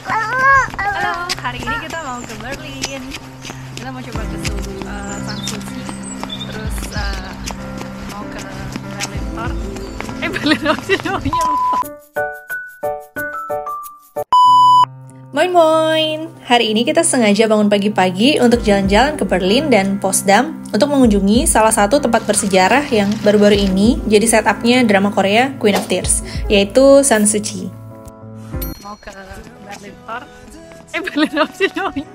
Halo, hari ini kita mau ke Berlin. Kita mau coba ke Sanssouci, terus mau ke Berlin Park. Berlin Park namanya lupa. Moin moin, hari ini kita sengaja bangun pagi-pagi untuk jalan-jalan ke Berlin dan Potsdam untuk mengunjungi salah satu tempat bersejarah yang baru-baru ini jadi setupnya drama Korea Queen of Tears, yaitu Sanssouci. Mau ke Berlin Park. Berlin Park namanya.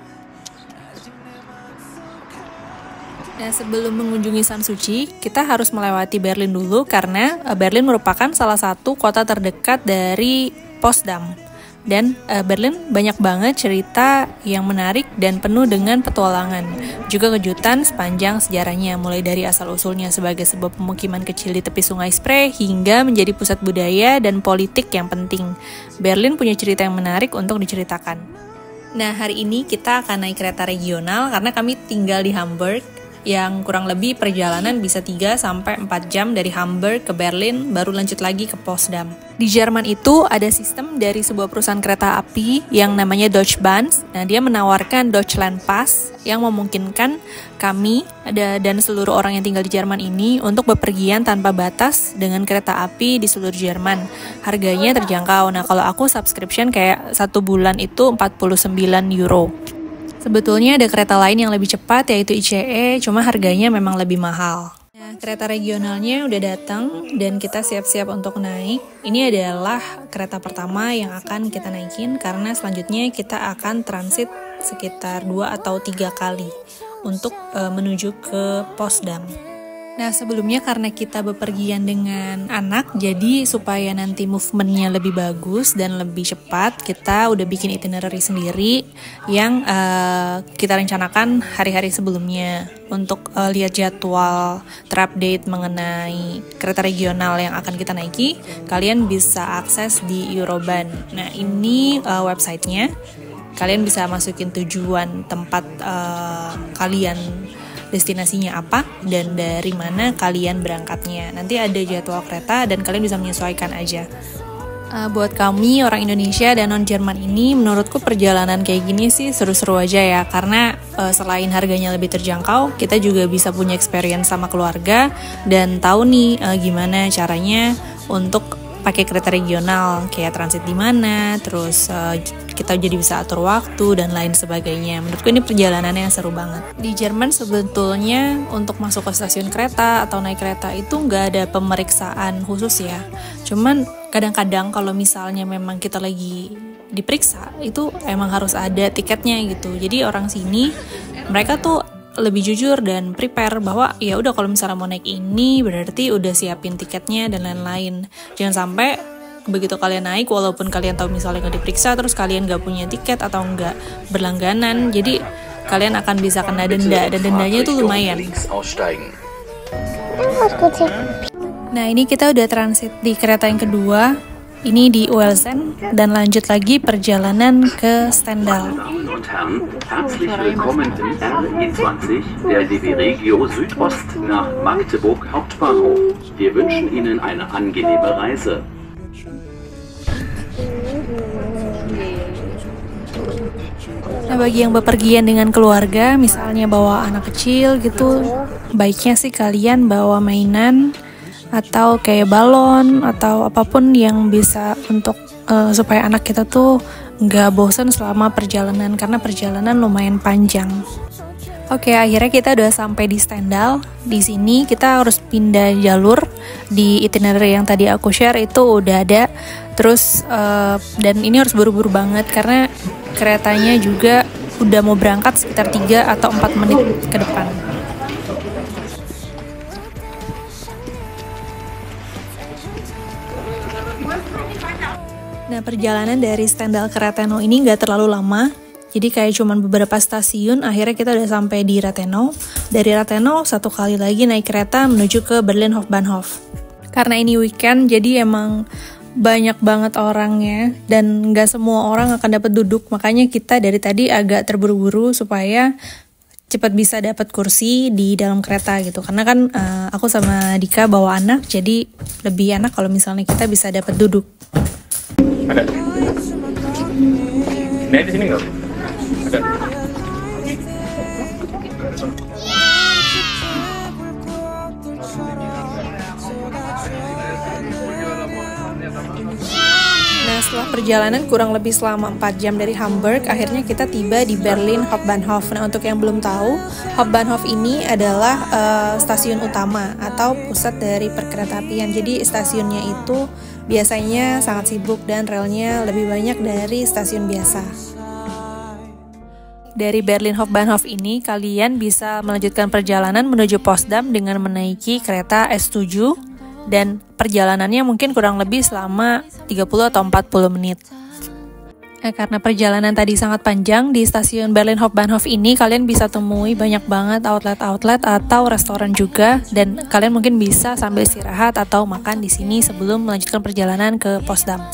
Nah, sebelum mengunjungi Sanssouci, kita harus melewati Berlin dulu karena Berlin merupakan salah satu kota terdekat dari Potsdam. Dan Berlin banyak banget cerita yang menarik dan penuh dengan petualangan. Juga kejutan sepanjang sejarahnya, mulai dari asal-usulnya sebagai sebuah pemukiman kecil di tepi sungai Spree hingga menjadi pusat budaya dan politik yang penting. Berlin punya cerita yang menarik untuk diceritakan. Nah, hari ini kita akan naik kereta regional karena kami tinggal di Hamburg, yang kurang lebih perjalanan bisa 3-4 jam dari Hamburg ke Berlin, baru lanjut lagi ke Potsdam. Di Jerman itu ada sistem dari sebuah perusahaan kereta api yang namanya Deutsche Bahn. Nah, dia menawarkan Deutschland Pass yang memungkinkan kami dan seluruh orang yang tinggal di Jerman ini untuk bepergian tanpa batas dengan kereta api di seluruh Jerman. Harganya terjangkau. Nah, kalau aku subscription kayak 1 bulan itu 49 euro. Sebetulnya ada kereta lain yang lebih cepat yaitu ICE, cuma harganya memang lebih mahal. Nah, kereta regionalnya udah datang dan kita siap-siap untuk naik. Ini adalah kereta pertama yang akan kita naikin karena selanjutnya kita akan transit sekitar 2 atau 3 kali untuk menuju ke Potsdam. Nah, sebelumnya karena kita bepergian dengan anak, jadi supaya nanti movementnya lebih bagus dan lebih cepat, kita udah bikin itinerary sendiri yang kita rencanakan hari-hari sebelumnya untuk lihat jadwal terupdate mengenai kereta regional yang akan kita naiki. Kalian bisa akses di Eurobahn. Nah, ini websitenya. Kalian bisa masukin tujuan tempat kalian, destinasinya apa, dan dari mana kalian berangkatnya. Nanti ada jadwal kereta dan kalian bisa menyesuaikan aja. Buat kami orang Indonesia dan non-Jerman ini, menurutku perjalanan kayak gini sih seru-seru aja ya. Karena selain harganya lebih terjangkau, kita juga bisa punya experience sama keluarga dan tahu nih gimana caranya untuk pakai kereta regional, kayak transit di mana, terus kita jadi bisa atur waktu dan lain sebagainya. Menurutku ini perjalanan yang seru banget. Di Jerman sebetulnya untuk masuk ke stasiun kereta atau naik kereta itu nggak ada pemeriksaan khusus ya. Cuman kadang-kadang kalau misalnya memang kita lagi diperiksa, itu emang harus ada tiketnya gitu. Jadi orang sini mereka tuh lebih jujur dan prepare bahwa ya udah kalau misalnya mau naik ini berarti udah siapin tiketnya dan lain-lain. Jangan sampai begitu kalian naik walaupun kalian tahu misalnya nggak diperiksa terus kalian nggak punya tiket atau nggak berlangganan, jadi kalian akan bisa kena denda dan dendanya itu lumayan. Nah, ini kita udah transit di kereta yang kedua. Ini di Uelzen dan lanjut lagi perjalanan ke Stendal. Herzlich willkommen im RE20 der DB Regio Südost nach Magdeburg Hauptbahnhof. Wir wünschen Ihnen eine angenehme Reise. Nah, bagi yang bepergian dengan keluarga, misalnya bawa anak kecil gitu, baiknya sih kalian bawa mainan atau kayak balon atau apapun yang bisa untuk supaya anak kita tuh nggak bosan selama perjalanan karena perjalanan lumayan panjang. Oke, akhirnya kita udah sampai di Stendal. Di sini kita harus pindah jalur. Di itinerary yang tadi aku share itu udah ada. Terus dan ini harus buru-buru banget karena keretanya juga udah mau berangkat sekitar 3 atau 4 menit ke depan. Nah, perjalanan dari Stendal ke Rathenau ini nggak terlalu lama. Jadi kayak cuman beberapa stasiun, akhirnya kita udah sampai di Rathenau. Dari Rathenau, 1 kali lagi naik kereta menuju ke Berlin Hauptbahnhof. Karena ini weekend, jadi emang banyak banget orangnya dan nggak semua orang akan dapat duduk. Makanya kita dari tadi agak terburu-buru supaya cepat bisa dapat kursi di dalam kereta gitu. Karena kan aku sama Dika bawa anak, jadi lebih enak kalau misalnya kita bisa dapat duduk. Nah, di sini nggak? Ada. Nah, setelah perjalanan kurang lebih selama 4 jam dari Hamburg, akhirnya kita tiba di Berlin Hauptbahnhof. Nah, untuk yang belum tahu, Hauptbahnhof ini adalah stasiun utama atau pusat dari perkeretaapian. Jadi stasiunnya itu biasanya sangat sibuk dan relnya lebih banyak dari stasiun biasa. Dari Berlin Hauptbahnhof ini, kalian bisa melanjutkan perjalanan menuju Potsdam dengan menaiki kereta S7 dan perjalanannya mungkin kurang lebih selama 30 atau 40 menit. Nah, karena perjalanan tadi sangat panjang, di stasiun Berlin Hauptbahnhof ini kalian bisa temui banyak banget outlet-outlet atau restoran juga, dan kalian mungkin bisa sambil istirahat atau makan di sini sebelum melanjutkan perjalanan ke Potsdam.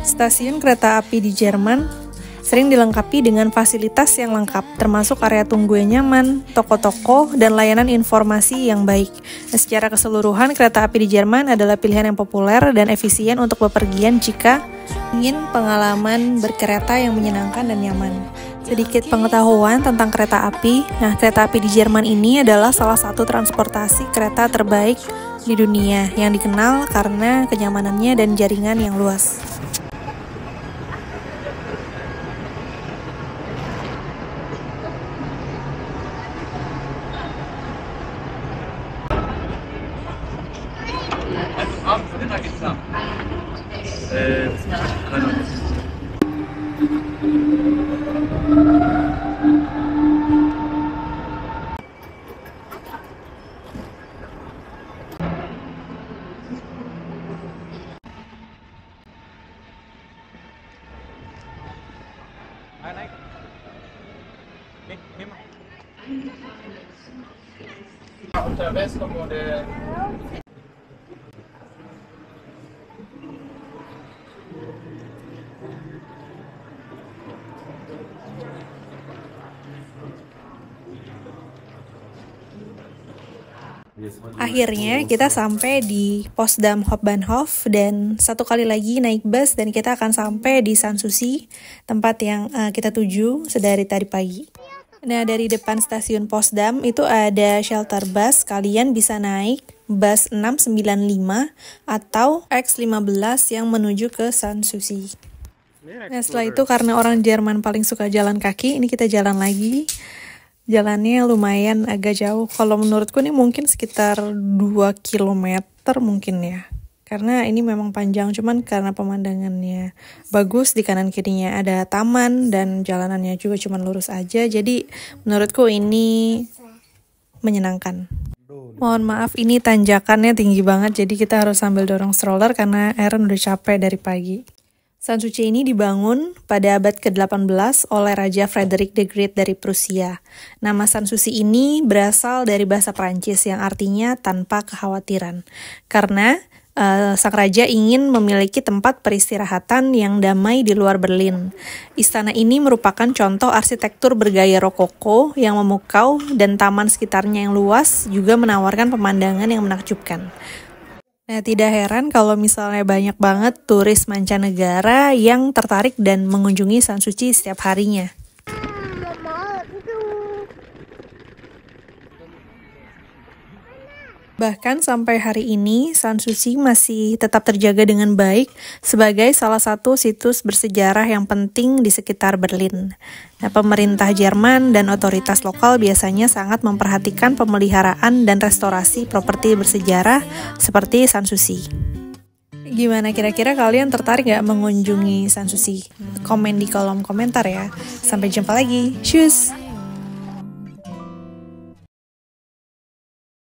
Stasiun kereta api di Jerman sering dilengkapi dengan fasilitas yang lengkap, termasuk area tunggu yang nyaman, toko-toko, dan layanan informasi yang baik. Nah, secara keseluruhan, kereta api di Jerman adalah pilihan yang populer dan efisien untuk bepergian jika ingin pengalaman berkereta yang menyenangkan dan nyaman. Sedikit pengetahuan tentang kereta api. Nah, kereta api di Jerman ini adalah salah satu transportasi kereta terbaik di dunia yang dikenal karena kenyamanannya dan jaringan yang luas. Unterwegs como de Akhirnya kita sampai di Potsdam Hauptbahnhof dan satu kali lagi naik bus dan kita akan sampai di Sanssouci, tempat yang kita tuju sedari tadi pagi. Nah, dari depan stasiun Potsdam itu ada shelter bus, kalian bisa naik bus 695 atau X15 yang menuju ke Sanssouci. Nah, setelah itu karena orang Jerman paling suka jalan kaki, ini kita jalan lagi. Jalannya lumayan agak jauh. Kalau menurutku ini mungkin sekitar 2 km mungkin ya. Karena ini memang panjang, cuman karena pemandangannya bagus, di kanan kirinya ada taman dan jalanannya juga cuma lurus aja. Jadi menurutku ini menyenangkan. Mohon maaf, ini tanjakannya tinggi banget, jadi kita harus sambil dorong stroller karena Aaron udah capek dari pagi. Sanssouci ini dibangun pada abad ke-18 oleh Raja Frederick the Great dari Prusia. Nama Sanssouci ini berasal dari bahasa Prancis yang artinya tanpa kekhawatiran. Karena sang raja ingin memiliki tempat peristirahatan yang damai di luar Berlin. Istana ini merupakan contoh arsitektur bergaya rokoko yang memukau dan taman sekitarnya yang luas juga menawarkan pemandangan yang menakjubkan. Nah, tidak heran kalau misalnya banyak banget turis mancanegara yang tertarik dan mengunjungi Sanssouci setiap harinya. Bahkan sampai hari ini, Sanssouci masih tetap terjaga dengan baik sebagai salah satu situs bersejarah yang penting di sekitar Berlin. Nah, pemerintah Jerman dan otoritas lokal biasanya sangat memperhatikan pemeliharaan dan restorasi properti bersejarah seperti Sanssouci. Gimana kira-kira kalian tertarik gak mengunjungi Sanssouci? Komen di kolom komentar ya. Sampai jumpa lagi. Tschüss!